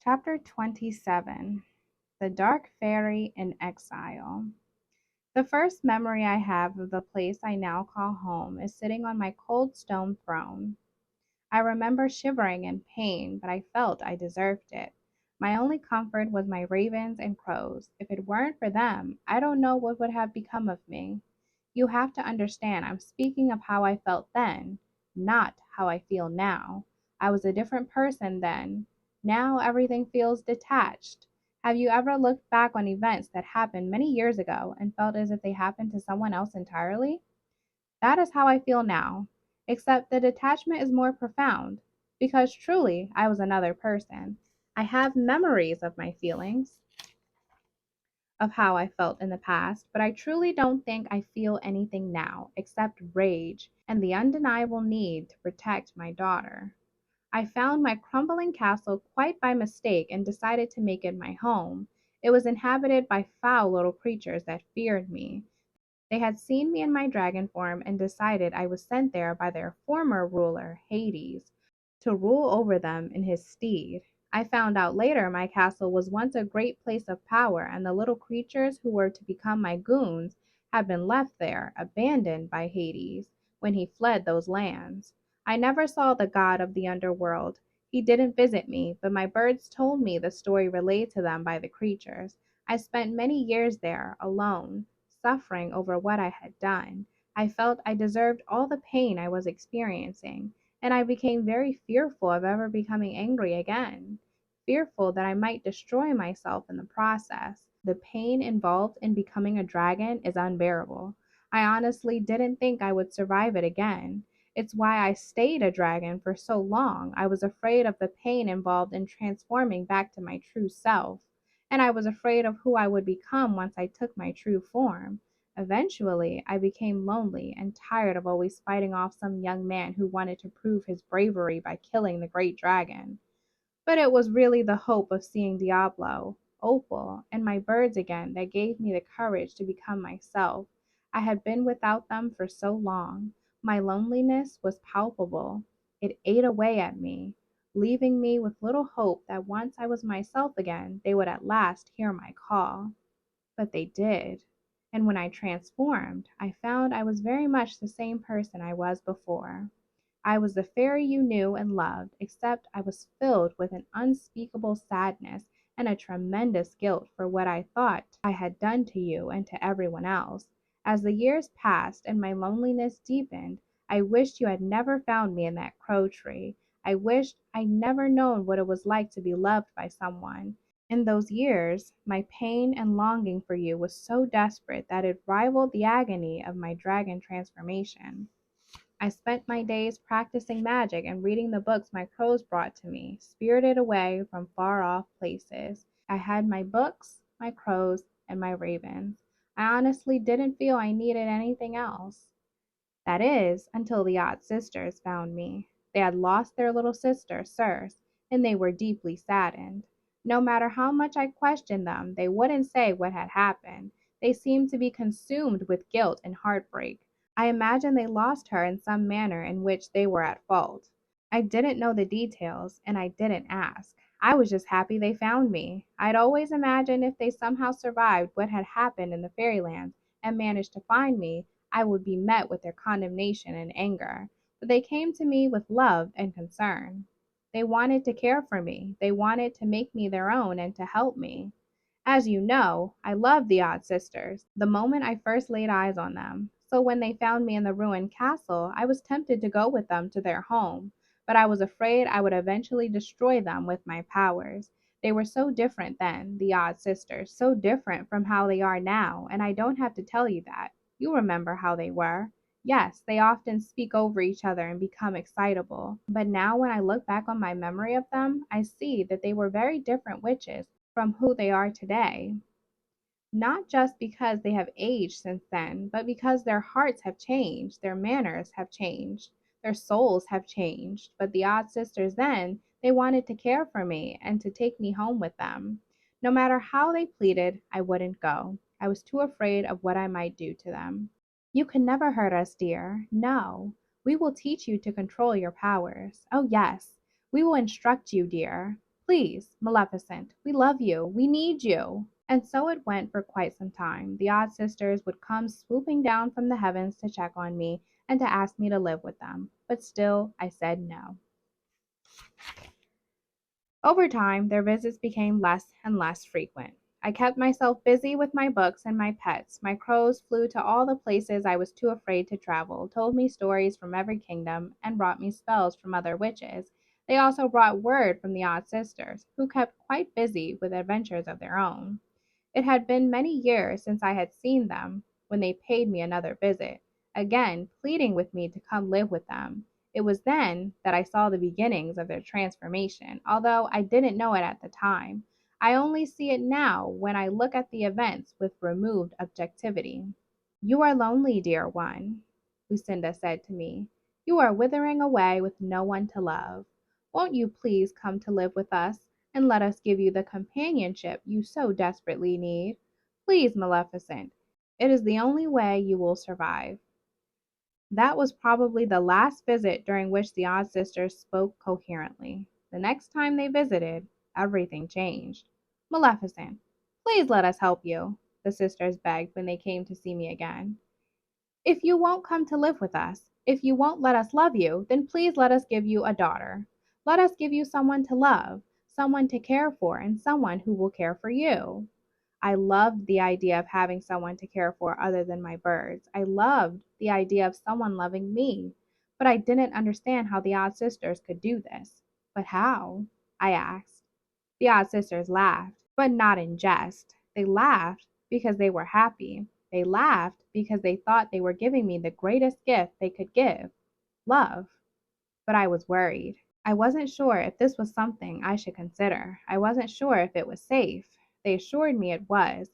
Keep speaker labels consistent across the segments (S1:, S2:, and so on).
S1: Chapter 27. The Dark Fairy in Exile. The first memory I have of the place I now call home is sitting on my cold stone throne. I remember shivering in pain, but I felt I deserved it. My only comfort was my ravens and crows. If it weren't for them, I don't know what would have become of me. You have to understand, I'm speaking of how I felt then, not how I feel now. I was a different person then. Now everything feels detached. Have you ever looked back on events that happened many years ago and felt as if they happened to someone else entirely? That is how I feel now, except the detachment is more profound, because truly I was another person. I have memories of my feelings, of how I felt in the past, but I truly don't think I feel anything now except rage and the undeniable need to protect my daughter. I found my crumbling castle quite by mistake and decided to make it my home. It was inhabited by foul little creatures that feared me. They had seen me in my dragon form and decided I was sent there by their former ruler, Hades, to rule over them in his stead. I found out later my castle was once a great place of power, and the little creatures who were to become my goons had been left there, abandoned by Hades, when he fled those lands. I never saw the god of the underworld. He didn't visit me, but my birds told me the story relayed to them by the creatures. I spent many years there, alone, suffering over what I had done. I felt I deserved all the pain I was experiencing, and I became very fearful of ever becoming angry again, fearful that I might destroy myself in the process. The pain involved in becoming a dragon is unbearable. I honestly didn't think I would survive it again. It's why I stayed a dragon for so long. I was afraid of the pain involved in transforming back to my true self, and I was afraid of who I would become once I took my true form. Eventually, I became lonely and tired of always fighting off some young man who wanted to prove his bravery by killing the great dragon. But it was really the hope of seeing Diablo, Opal, and my birds again that gave me the courage to become myself. I had been without them for so long. My loneliness was palpable. It ate away at me, leaving me with little hope that once I was myself again, they would at last hear my call. But they did. And when I transformed, I found I was very much the same person I was before. I was the fairy you knew and loved, except I was filled with an unspeakable sadness and a tremendous guilt for what I thought I had done to you and to everyone else. As the years passed and my loneliness deepened, I wished you had never found me in that crow tree. I wished I'd never known what it was like to be loved by someone. In those years, my pain and longing for you was so desperate that it rivaled the agony of my dragon transformation. I spent my days practicing magic and reading the books my crows brought to me, spirited away from far off places. I had my books, my crows, and my ravens. I honestly didn't feel I needed anything else. That is, until the odd sisters found me. They had lost their little sister, Circe, and they were deeply saddened. No matter how much I questioned them, they wouldn't say what had happened. They seemed to be consumed with guilt and heartbreak. I imagine they lost her in some manner in which they were at fault. I didn't know the details, and I didn't ask. I was just happy they found me. I'd always imagined if they somehow survived what had happened in the fairylands and managed to find me, I would be met with their condemnation and anger. But they came to me with love and concern. They wanted to care for me. They wanted to make me their own and to help me. As you know, I loved the odd sisters the moment I first laid eyes on them. So when they found me in the ruined castle, I was tempted to go with them to their home, but I was afraid I would eventually destroy them with my powers. They were so different then, the odd sisters, so different from how they are now, and I don't have to tell you that. You remember how they were. Yes, they often speak over each other and become excitable. But now, when I look back on my memory of them, I see that they were very different witches from who they are today. Not just because they have aged since then, but because their hearts have changed, their manners have changed, their souls have changed. But the odd sisters then, they wanted to care for me and to take me home with them. No matter how they pleaded, I wouldn't go. I was too afraid of what I might do to them. You can never hurt us, dear. No. We will teach you to control your powers. Oh, yes. We will instruct you, dear. Please, Maleficent, we love you. We need you. And so it went for quite some time. The odd sisters would come swooping down from the heavens to check on me and to ask me to live with them. But still, I said no. Over time, their visits became less and less frequent. I kept myself busy with my books and my pets. My crows flew to all the places I was too afraid to travel, told me stories from every kingdom, and brought me spells from other witches. They also brought word from the odd sisters, who kept quite busy with adventures of their own. It had been many years since I had seen them when they paid me another visit, again pleading with me to come live with them. It was then that I saw the beginnings of their transformation, although I didn't know it at the time. I only see it now when I look at the events with removed objectivity. You are lonely, dear one, Lucinda said to me. You are withering away with no one to love. Won't you please come to live with us, and let us give you the companionship you so desperately need? Please, Maleficent. It is the only way you will survive. That was probably the last visit during which the odd sisters spoke coherently. The next time they visited, everything changed. Maleficent, please let us help you, the sisters begged when they came to see me again. If you won't come to live with us, if you won't let us love you, then please let us give you a daughter. Let us give you someone to love, someone to care for, and someone who will care for you. I loved the idea of having someone to care for other than my birds. I loved the idea of someone loving me. But I didn't understand how the odd sisters could do this. But how? I asked. The odd sisters laughed, but not in jest. They laughed because they were happy. They laughed because they thought they were giving me the greatest gift they could give, love. But I was worried. I wasn't sure if this was something I should consider. I wasn't sure if it was safe. They assured me it was.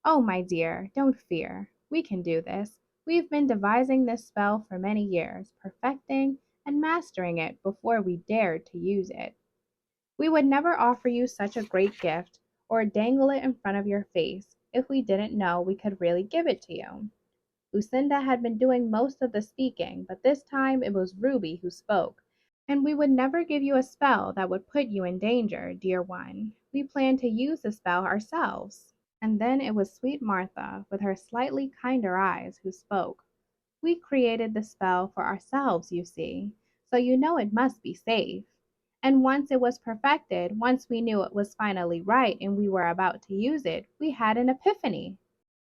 S1: Oh, my dear, don't fear. We can do this. We've been devising this spell for many years, perfecting and mastering it before we dared to use it. We would never offer you such a great gift or dangle it in front of your face if we didn't know we could really give it to you. Lucinda had been doing most of the speaking, but this time it was Ruby who spoke. And we would never give you a spell that would put you in danger, dear one. We plan to use the spell ourselves. And then it was sweet Martha, with her slightly kinder eyes, who spoke. We created the spell for ourselves, you see, so you know it must be safe. And once it was perfected, once we knew it was finally right and we were about to use it, we had an epiphany.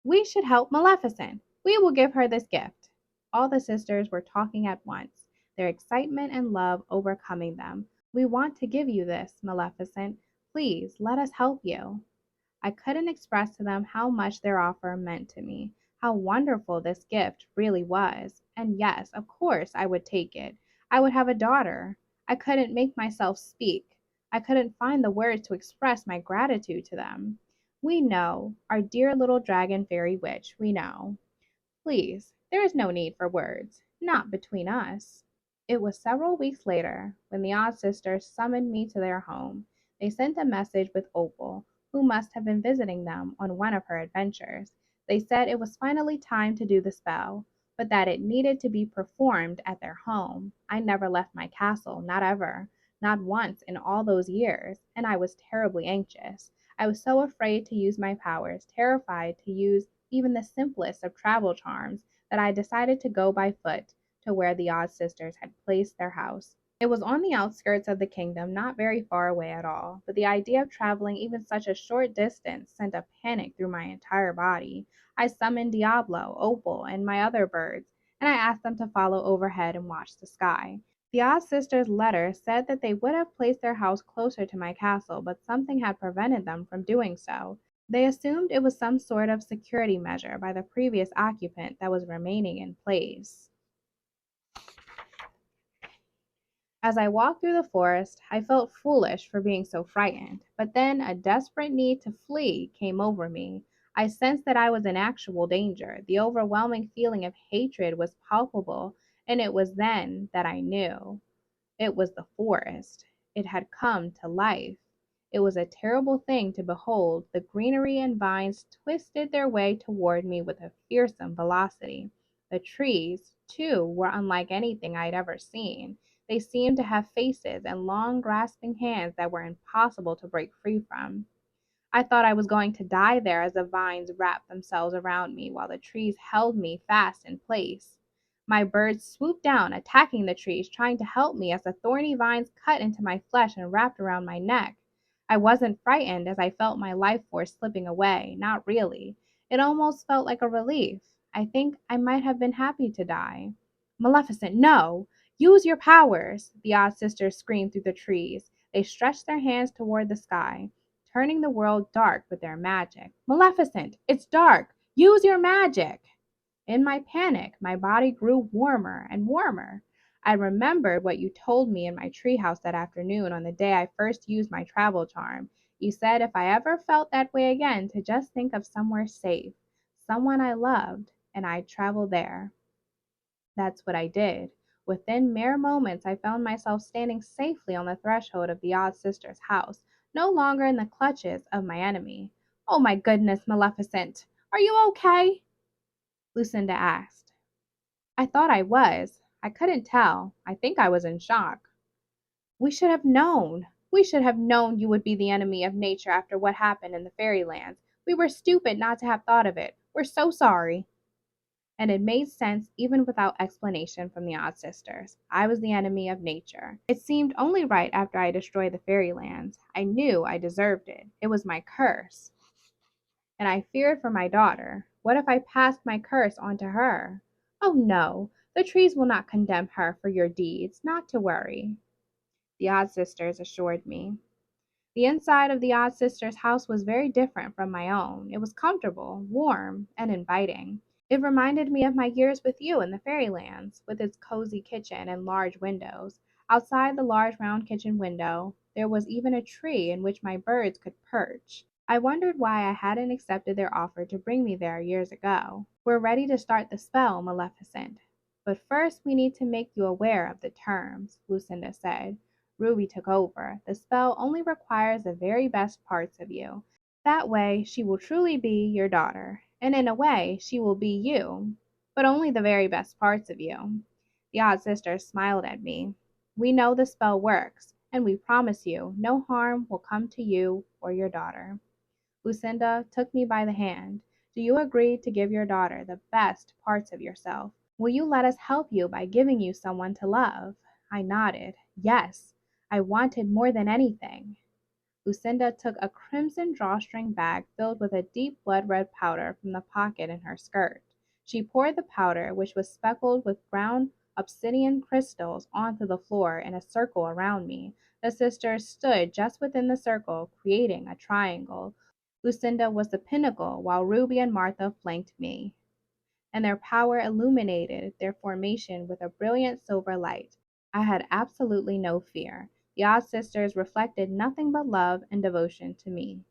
S1: We should help Maleficent. We will give her this gift. All the sisters were talking at once, their excitement and love overcoming them. We want to give you this, Maleficent. Please let us help you. I couldn't express to them how much their offer meant to me, how wonderful this gift really was. And yes, of course, I would take it. I would have a daughter. I couldn't make myself speak. I couldn't find the words to express my gratitude to them. We know, our dear little dragon fairy witch, we know. Please, there is no need for words, not between us. It was several weeks later when the odd sisters summoned me to their home. They sent a message with Opal, who must have been visiting them on one of her adventures. They said it was finally time to do the spell, but that it needed to be performed at their home. I never left my castle, not ever, not once in all those years, and I was terribly anxious. I was so afraid to use my powers, terrified to use even the simplest of travel charms, that I decided to go by foot to where the odd sisters had placed their house. It was on the outskirts of the kingdom, not very far away at all, but the idea of traveling even such a short distance sent a panic through my entire body. I summoned Diablo, Opal, and my other birds, and I asked them to follow overhead and watch the sky. The odd sisters' letter said that they would have placed their house closer to my castle, but something had prevented them from doing so. They assumed it was some sort of security measure by the previous occupant that was remaining in place. As I walked through the forest, I felt foolish for being so frightened, but then a desperate need to flee came over me. I sensed that I was in actual danger. The overwhelming feeling of hatred was palpable, and it was then that I knew. It was the forest. It had come to life. It was a terrible thing to behold. The greenery and vines twisted their way toward me with a fearsome velocity. The trees, too, were unlike anything I'd ever seen. They seemed to have faces and long, grasping hands that were impossible to break free from. I thought I was going to die there as the vines wrapped themselves around me while the trees held me fast in place. My birds swooped down, attacking the trees, trying to help me as the thorny vines cut into my flesh and wrapped around my neck. I wasn't frightened as I felt my life force slipping away, not really. It almost felt like a relief. I think I might have been happy to die. Maleficent, no! Use your powers! The odd sisters screamed through the trees. They stretched their hands toward the sky, turning the world dark with their magic. Maleficent, it's dark! Use your magic! In my panic, my body grew warmer and warmer. I remembered what you told me in my treehouse that afternoon on the day I first used my travel charm. You said if I ever felt that way again, to just think of somewhere safe, someone I loved, and I'd travel there. That's what I did. Within mere moments, I found myself standing safely on the threshold of the odd sister's house, no longer in the clutches of my enemy. Oh my goodness, Maleficent! Are you okay? Lucinda asked. I thought I was. I couldn't tell. I think I was in shock. We should have known. We should have known you would be the enemy of nature after what happened in the fairylands. We were stupid not to have thought of it. We're so sorry. And it made sense even without explanation from the odd sisters. I was the enemy of nature. It seemed only right after I destroyed the fairylands. I knew I deserved it. It was my curse. And I feared for my daughter. What if I passed my curse on to her? Oh no, the trees will not condemn her for your deeds, not to worry, the odd sisters assured me. The inside of the odd sister's house was very different from my own. It was comfortable, warm, and inviting. It reminded me of my years with you in the fairylands, with its cozy kitchen and large windows. Outside the large round kitchen window, there was even a tree in which my birds could perch. I wondered why I hadn't accepted their offer to bring me there years ago. We're ready to start the spell, Maleficent. But first we need to make you aware of the terms, Lucinda said. Ruby took over. The spell only requires the very best parts of you. That way she will truly be your daughter, and in a way she will be you, but only the very best parts of you. The odd sister smiled at me. We know the spell works, and we promise you no harm will come to you or your daughter. Lucinda took me by the hand. Do you agree to give your daughter the best parts of yourself? Will you let us help you by giving you someone to love? I nodded. Yes, I wanted more than anything. Lucinda took a crimson drawstring bag filled with a deep blood-red powder from the pocket in her skirt. She poured the powder, which was speckled with brown obsidian crystals, onto the floor in a circle around me. The sisters stood just within the circle, creating a triangle. Lucinda was the pinnacle, while Ruby and Martha flanked me, and their power illuminated their formation with a brilliant silver light. I had absolutely no fear. The odd sisters reflected nothing but love and devotion to me.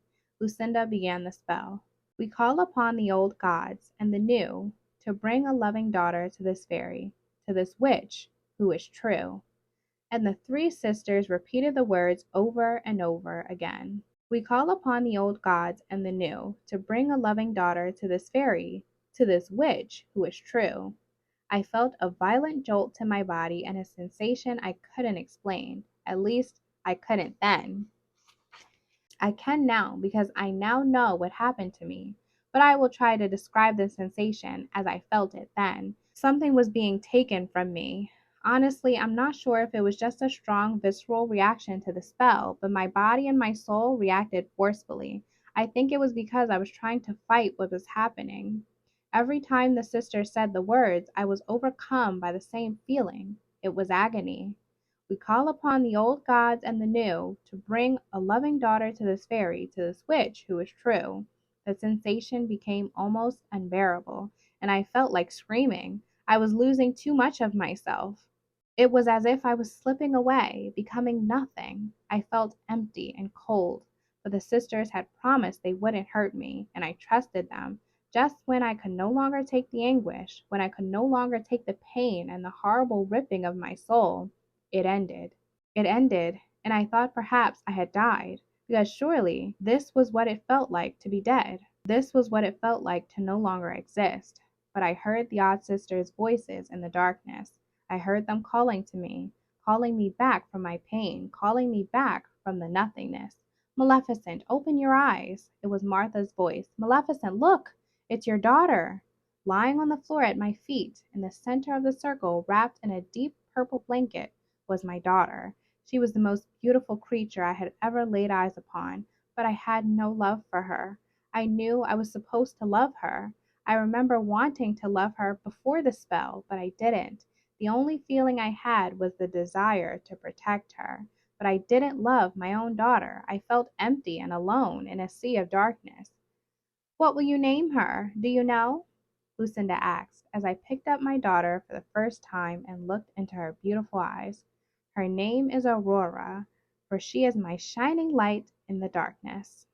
S1: Lucinda began the spell. We call upon the old gods and the new to bring a loving daughter to this fairy, to this witch, who is true. And the three sisters repeated the words over and over again. We call upon the old gods and the new to bring a loving daughter to this fairy, to this witch who is true. I felt a violent jolt to my body and a sensation I couldn't explain. At least I couldn't then. I can now because I now know what happened to me, but I will try to describe the sensation as I felt it then. Something was being taken from me. Honestly, I'm not sure if it was just a strong visceral reaction to the spell, but my body and my soul reacted forcefully. I think it was because I was trying to fight what was happening. Every time the sister said the words, I was overcome by the same feeling. It was agony. We call upon the old gods and the new to bring a loving daughter to this fairy, to this witch who is true. The sensation became almost unbearable, and I felt like screaming. I was losing too much of myself. It was as if I was slipping away, becoming nothing. I felt empty and cold, but the sisters had promised they wouldn't hurt me, and I trusted them. Just when I could no longer take the anguish, when I could no longer take the pain and the horrible ripping of my soul, it ended. It ended, and I thought perhaps I had died, because surely this was what it felt like to be dead. This was what it felt like to no longer exist. But I heard the odd sisters' voices in the darkness. I heard them calling to me, calling me back from my pain, calling me back from the nothingness. Maleficent, open your eyes. It was Martha's voice. Maleficent, look! It's your daughter. Lying on the floor at my feet, in the center of the circle, wrapped in a deep purple blanket, was my daughter. She was the most beautiful creature I had ever laid eyes upon, but I had no love for her. I knew I was supposed to love her. I remember wanting to love her before the spell, but I didn't. The only feeling I had was the desire to protect her. But I didn't love my own daughter. I felt empty and alone in a sea of darkness. What will you name her? Do you know? Lucinda asked, as I picked up my daughter for the first time and looked into her beautiful eyes. Her name is Aurora, for she is my shining light in the darkness.